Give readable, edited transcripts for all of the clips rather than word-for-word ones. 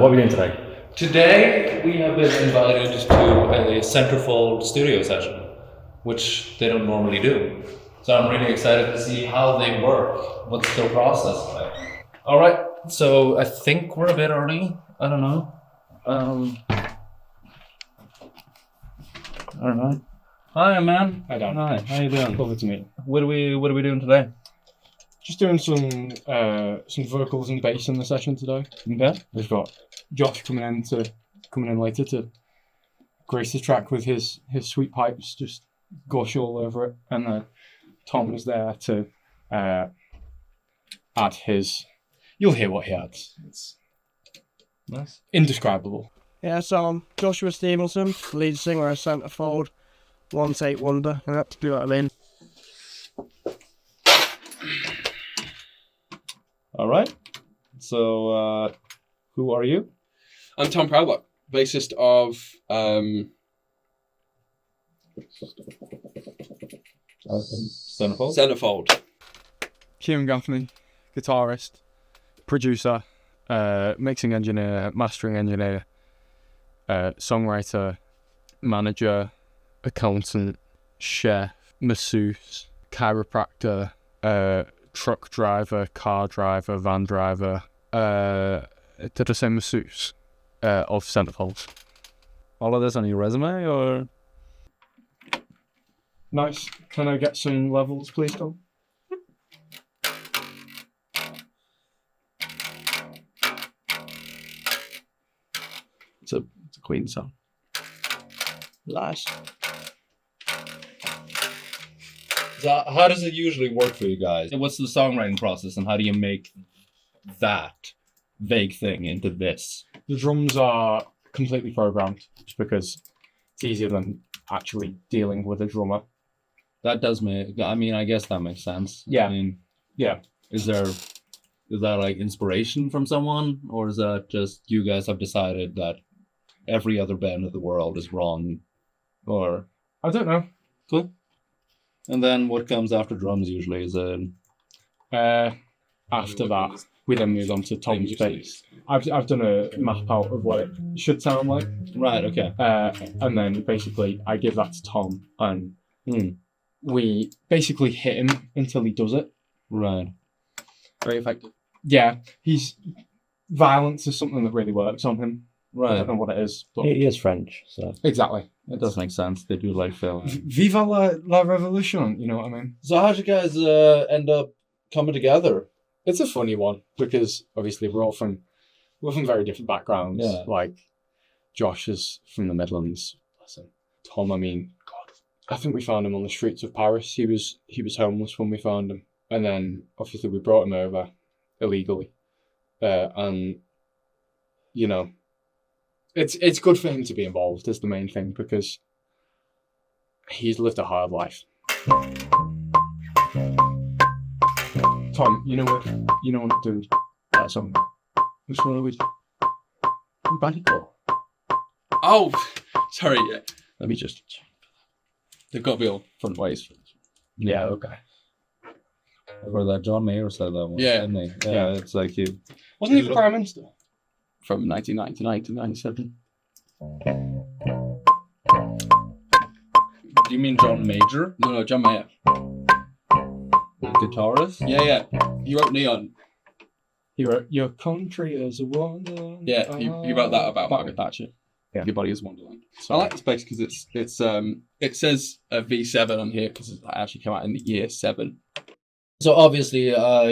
What are we doing today? Today, we have been invited to a Centerfold studio session, which they don't normally do. So I'm really excited to see how they work, what's their process like. All right, so I think we're a bit early. I don't know. I don't know. Hi, man. Hi, Dan. Hi, how you doing? Lovely to meet you. What are we doing today? Just doing some vocals and bass in the session today. Okay. We've got Josh coming in later to grace the track with his sweet pipes, just gush all over it, and then Tom is there to add his. You'll hear what he adds. It's Nice. indescribable. Yeah, so I'm Joshua Stevenson, lead singer of Centerfold, One Take Wonder, and that's what I mean. All right. So, who are you? I'm Tom Proudlock, bassist of Centerfold. Centerfold. Ciaran Gaffney, guitarist, producer, mixing engineer, mastering engineer, songwriter, manager, accountant, chef, masseuse, chiropractor, truck driver, car driver, van driver. Did I say masseuse? Of Centerfold. All of this on your resume, or? Nice. Can I get some levels, please, Tom? It's a Quinn song. Nice. So how does it usually work for you guys? What's the songwriting process, and how do you make that vague thing into this? The drums are completely programmed just because it's easier than actually dealing with a drummer. That does make. I mean, I guess that makes sense. Yeah. I mean, Yeah. is that like inspiration from someone, or is that just you guys have decided that every other band in the world is wrong, or? I don't know. Cool. And then what comes after drums usually is After that, we then moved on to Tom's bass. I've done a map out of what it should sound like. right. Okay. And then basically I give that to Tom, and we basically hit him until he does it. Right. Very effective. Yeah, violence is something that really works on him. I Right. don't know what it is, but He is French, so. exactly. It does make sense. They do like film. Viva la revolution, you know what I mean? So how'd you guys end up coming together? It's a funny one because obviously we're from very different backgrounds. Yeah. Like Josh is from the Midlands. Listen, Tom, I mean, God, I think we found him on the streets of Paris. He was homeless when we found him, and then obviously we brought him over illegally, and you know, it's good for him to be involved is the main thing because he's lived a hard life. Tom, you know what to do that song. Which one are we? Badico. Oh, sorry. Yeah. Let me just. They've got to be all front ways. Yeah. Okay. Or that John Mayer said that one. Yeah. Didn't he? Yeah. It's like you. Wasn't he the Prime Minister? From 1999 to 97. Do you mean John Major, No, John Mayer. the guitarist? Yeah. He wrote Neon. He wrote "Your country is a wonderland." Yeah, he wrote that about Margaret Thatcher. Yeah. Your body is Wonderland. I like this bass because it says V7 on here because it actually came out in the year 7. So obviously,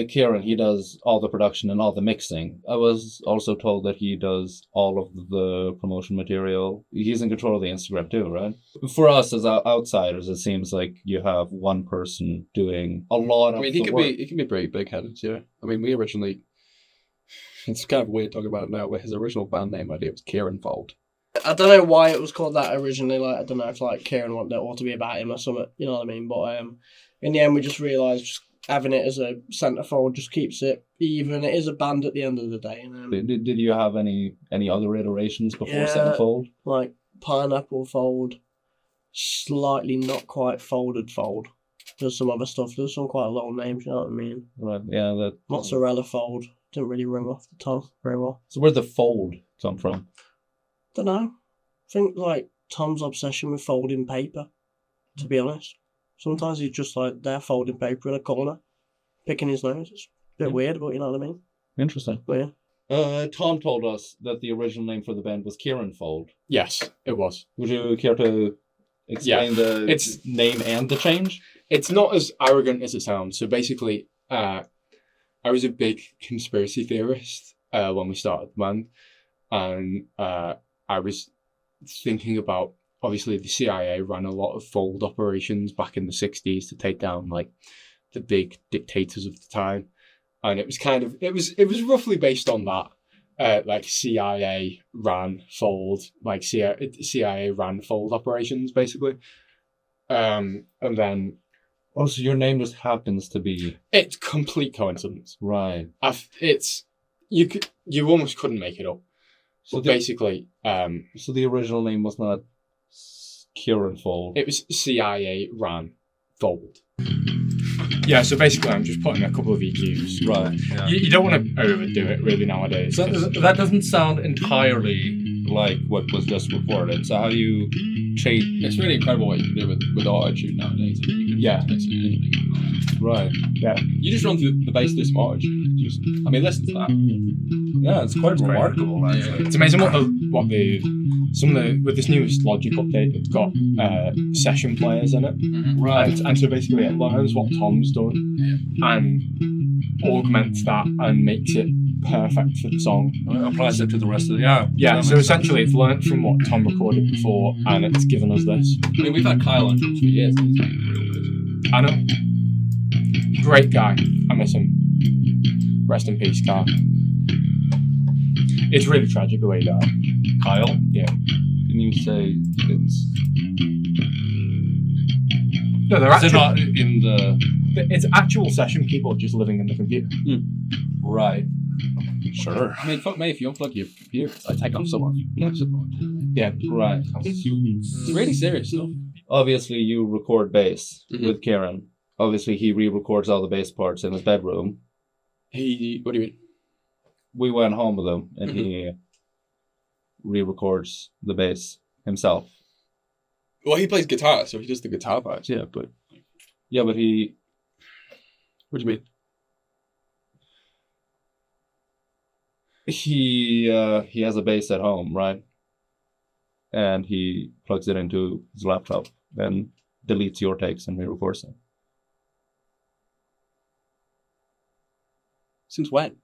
Ciaran, he does all the production and all the mixing. I was also told that he does all of the promotion material. He's in control of the Instagram too, right? For us as outsiders, it seems like you have one person doing a lot of. I mean, he can be pretty big-headed. Yeah. I mean, we originally. It's kind of weird talking about it now, but his original band name idea was Kieranfold. I don't know why it was called that originally. Like, I don't know if like Ciaran wanted it all to be about him or something. You know what I mean? But in the end, we just realised just having it as a centerfold just keeps it even. It is a band at the end of the day. Did you have any other iterations before Yeah. Centerfold? Like pineapple fold, slightly not quite folded fold. There's some other stuff. There's some quite long names. You know what I mean? Right. Yeah. That. Mozzarella fold. didn't really ring off the tongue very well. So where'd the fold come from? Don't know. I think like Tom's obsession with folding paper, to be honest. Sometimes he's just like there folding paper in a corner, picking his nose. It's a bit weird, but you know what I mean? Interesting. But yeah. Tom told us that the original name for the band was Ciaran Fold. Yes, it was. Would you care to explain its name and the change? It's not as arrogant as it sounds. So basically, I was a big conspiracy theorist when we started the band, and I was thinking about, obviously the CIA ran a lot of fold operations back in the 60s to take down like the big dictators of the time, and it was it was roughly based on that. Like CIA ran fold, like CIA ran fold operations basically, and then. Oh, so your name just happens to be... It's complete coincidence. Right. You almost couldn't make it up. So basically... So the original name was not Ciaran Fold. It was CIA ran Fold. Yeah, so basically I'm just putting a couple of EQs. Right. Yeah. You don't want to overdo it really nowadays. So that doesn't sound entirely like what was just recorded. So how do you change? It's really incredible what you can do with auto-tune nowadays. I mean, you can fix anything. Right. Yeah. You just run through the bass through some auto-tune. Listen to that. Yeah, it's quite remarkable. Actually. It's amazing with this newest Logic update, it's got session players in it. Mm-hmm. Right. And so basically it learns what Tom's done and augments that and makes it perfect for the song. Applies it to the rest of the album. Yeah, so essentially it's learnt from what Tom recorded before and it's given us this. I mean, we've had Kyle on drums for years and he's making it real good. I know. Great guy. I miss him. Rest in peace, Kyle. It's really tragic the way he died. Kyle? Yeah. Can you say it's... No, they're Is it actual, not in the... it's actual session people just living in the computer. Right. Sure. I mean, fuck me, if you unplug your computer, I take off someone. Yeah. Right. It's really serious stuff. Obviously, you record bass Mhm. with Ciaran. Obviously, he re-records all the bass parts in his bedroom. What do you mean? We went home with him, and he re-records the bass himself. Well, he plays guitar, so he does the guitar parts. Yeah, but he... What do you mean? He has a bass at home, right? And he plugs it into his laptop and deletes your takes and re-records them. Since when?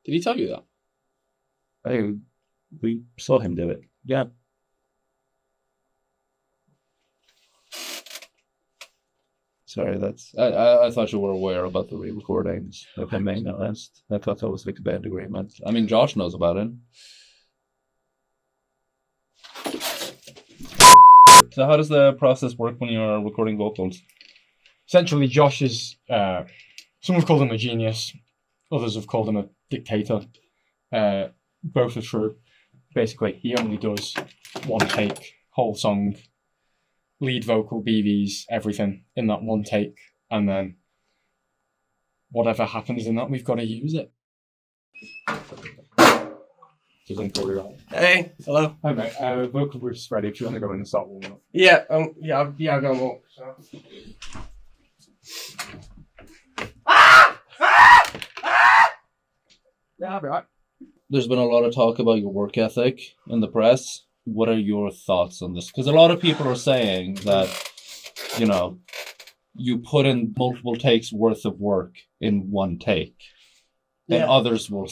Did he tell you that? We saw him do it. Yeah. Sorry, that's... I thought you were aware about the re-recordings of him making that list. I thought that was like a band agreement. I mean, Josh knows about it. So how does the process work when you're recording vocals? Essentially, Josh is... some have called him a genius. Others have called him a dictator. Both are true. Basically, he only does one take, whole song, lead vocal, BVs, everything in that one take. And then whatever happens in that, we've got to use it. Hey, hello. Hi mate, vocal proof's ready if you want to go in and start warming up. Yeah, I'll go and walk. So. Yeah, I'll be right. There's been a lot of talk about your work ethic in the press. What are your thoughts on this? Because a lot of people are saying that, you know, you put in multiple takes worth of work in one take. And others will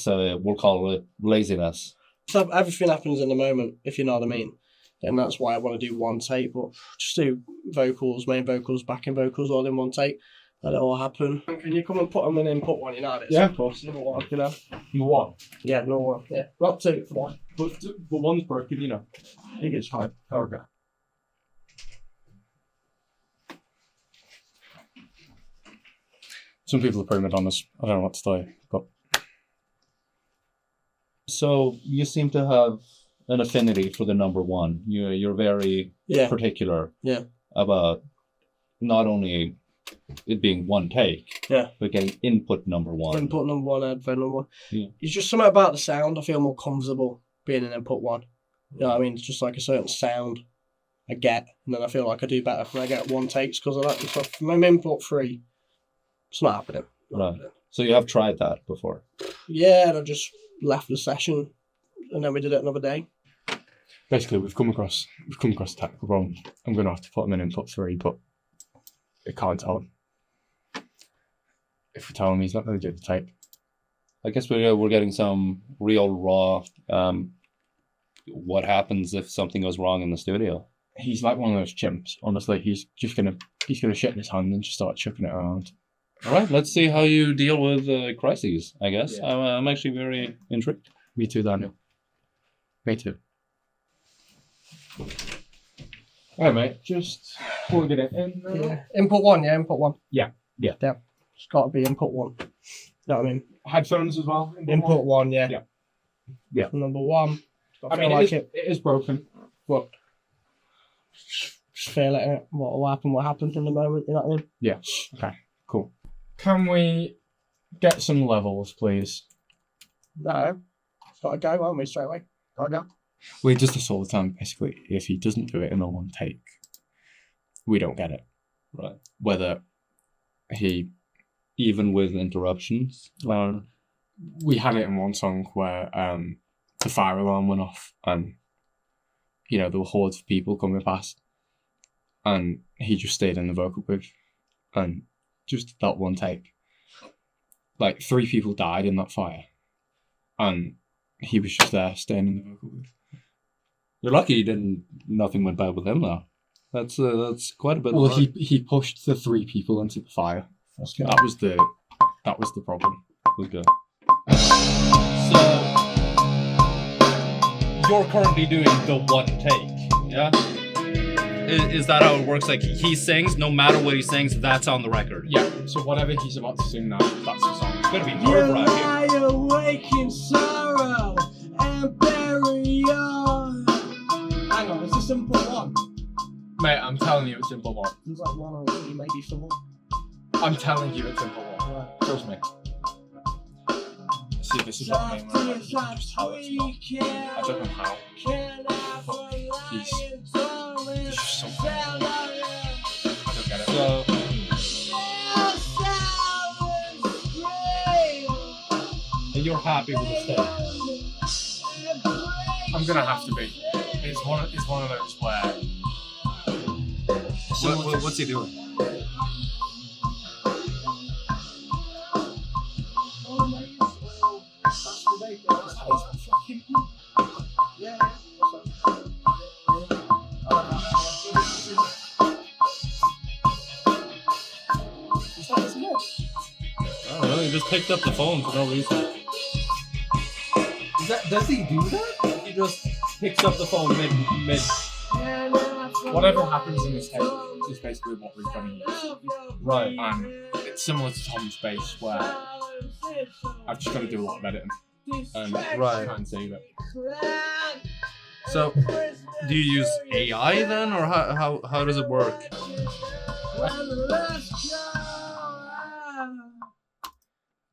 call it laziness. So everything happens in the moment, if you know what I mean. And that's why I want to do one take, but just do vocals, main vocals, backing vocals all in one take. Let it all happen. Can you come and put them in input one, you know? Yeah, of course. Number one, you know? Number one. Yeah, number one. Yeah. Not two, one. But one's broken, you know. I think it's fine. Okay. Some people are prima donnas. I don't know what to tell you, but... So you seem to have an affinity for the number one. You're very particular about not only it being one take. Yeah. But getting input number one. Input number one, advert number one. Yeah. It's just something about the sound. I feel more comfortable being in input one. You know what I mean? It's just like a certain sound I get, and then I feel like I do better when I get one takes because of that. So from my input 3, it's not happening. Right. So you have tried that before? Yeah, and I just left the session, and then we did it another day. Basically, we've come across a technical problem. I'm going to have to put him in input 3, but I can't tell him. If we tell him, he's not going to do the tape. I guess we're getting some real raw. What happens if something goes wrong in the studio? He's like one of those chimps. Honestly, he's gonna shit in his hand and just start chucking it around. All right, let's see how you deal with crises. I guess Yeah. I'm actually very intrigued. Me too, Daniel. Me too. Alright, mate. Just plug it in. Yeah. Input 1, yeah, input 1. Yeah. It's got to be input 1. You know what I mean? Headphones as well. Input 1, yeah. Yeah. Number 1. I mean, it is broken, but just feel it. What will happen? What happens in the moment? You know what I mean? yeah. Okay. Cool. Can we get some levels, please? No. It's got to go, won't we? Straight away. Got to go. We just this all the time. Basically, if he doesn't do it in a one take, we don't get it. Right. Whether he, Even with interruptions. we had it in one song where the fire alarm went off and there were hordes of people coming past, and he just stayed in the vocal booth and just that one take. Like 3 people died in that fire, and he was just there staying in the vocal booth. You're lucky nothing went bad with him though. That's quite a bit. Well, of work. he pushed the 3 people into the fire. Okay. That was the problem. Okay. So you're currently doing the one take, yeah? Is that how it works? Like he sings, no matter what he sings, that's on the record. Yeah. So whatever he's about to sing now, that's the song. It's gonna be You nerve-wracking. lie awake in sorrow and bury your... Hang on, is this input 1? Mate, I'm telling you, it's simple one. There's like 1 or 2, maybe 4. I'm telling you, it's simple one. Right. Trust me. See, this is what I mean. When just how it's not. I don't know how. But he's just so funny. I don't get it. So and you're happy with the stage? I'm gonna have to be. It's one of those where. What's he doing? I don't know. He just picked up the phone for no reason. Does he do that? He just picks up the phone mid. Whatever happens in his head is basically what we're gonna use. Right. And it's similar to Tom's bass where I've just got to do a lot of editing and Right. try and save it. So, do you use AI then, or how does it work?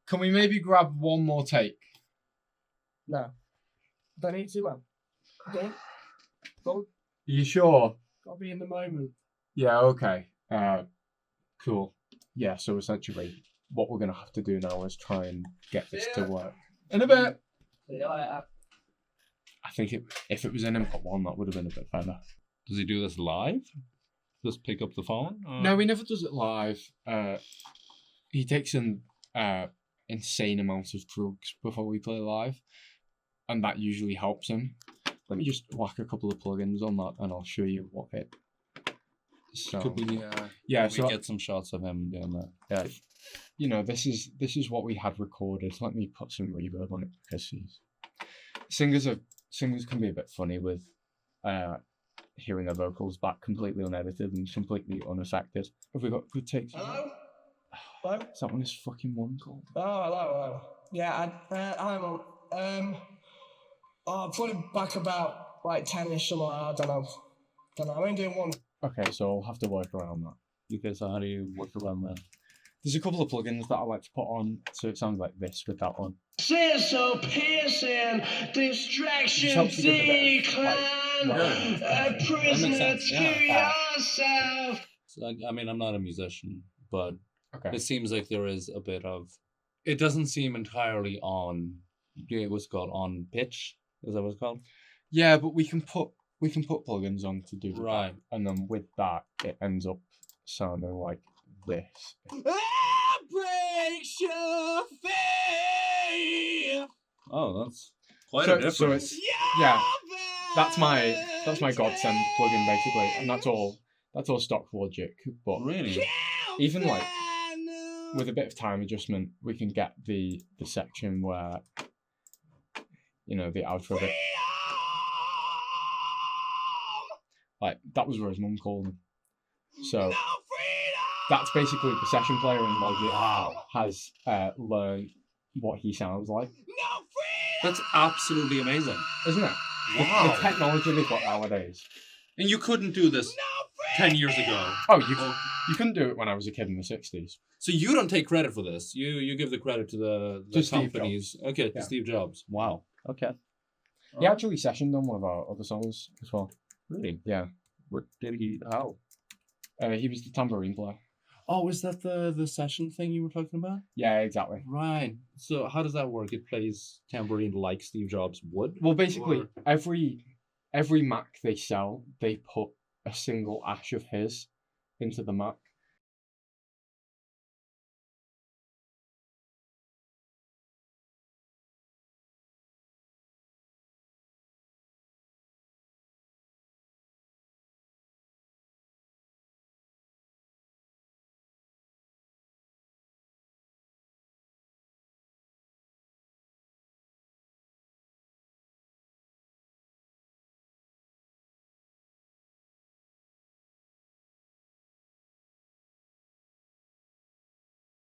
Can we maybe grab one more take? No. Don't need to, man. Don't. You sure? Gotta be in the moment. Yeah, okay. Cool. Yeah, so essentially what we're going to have to do now is try and get this to work. In a bit. See you later. I think if it was in input 1, that would have been a bit better. Does he do this live? Just pick up the phone? No, he never does it live. He takes in insane amounts of drugs before we play live, and that usually helps him. Let me just whack a couple of plugins on that, and I'll show you what it. So Could we, yeah, could we so get some shots of him doing that? Yeah, this is what we had recorded. Let me put some reverb on it because singers can be a bit funny with hearing their vocals back completely unedited and completely unaffected. Have we got good takes? Hello? Hello? Is that one his fucking one called? Oh, hello. Yeah, I'm on. I'll put it back about like 10ish, something like that. I don't know. I'm only doing one. Okay, so I'll have to work around that. Okay, so how do you work around that? There's a couple of plugins that I like to put on, so it sounds like this with that one. Sin so piercing, distractions Just helps you give it a bit of, decline, like, a prisoner sense, to yeah. yourself. So, I mean, I'm not a musician, but Okay. it seems like there is a bit of. It doesn't seem entirely on. It was called on pitch. Is that what it's called? Yeah, but we can put plugins on to do Right. that, and then with that, it ends up sounding like this. Breaks your faith. Oh, that's quite So, a difference. so it's yeah, that's my godsend plugin basically, and that's all stock Logic. But Really? even like with a bit of time adjustment, we can get the section where, you know, the outro bit. Like, that was where his mum called him. So that's basically the session player in Logic has learned what he sounds like. That's absolutely amazing. Isn't it? Wow. The technology they've got nowadays. And you couldn't do this 10 years ago. Oh, you couldn't do it when I was a kid in the 60s. So you don't take credit for this. You give the credit to the To Steve companies. Okay, to Yeah. Steve Jobs. Wow. Okay. He actually sessioned on one of our other songs as well. Really? Yeah. Where did he? How? He was the tambourine player. Oh, is that the session thing you were talking about? Yeah, exactly. Right. So how does that work? It plays tambourine like Steve Jobs would? Well, basically, Or- every Mac they sell, they put a single ash of his into the Mac.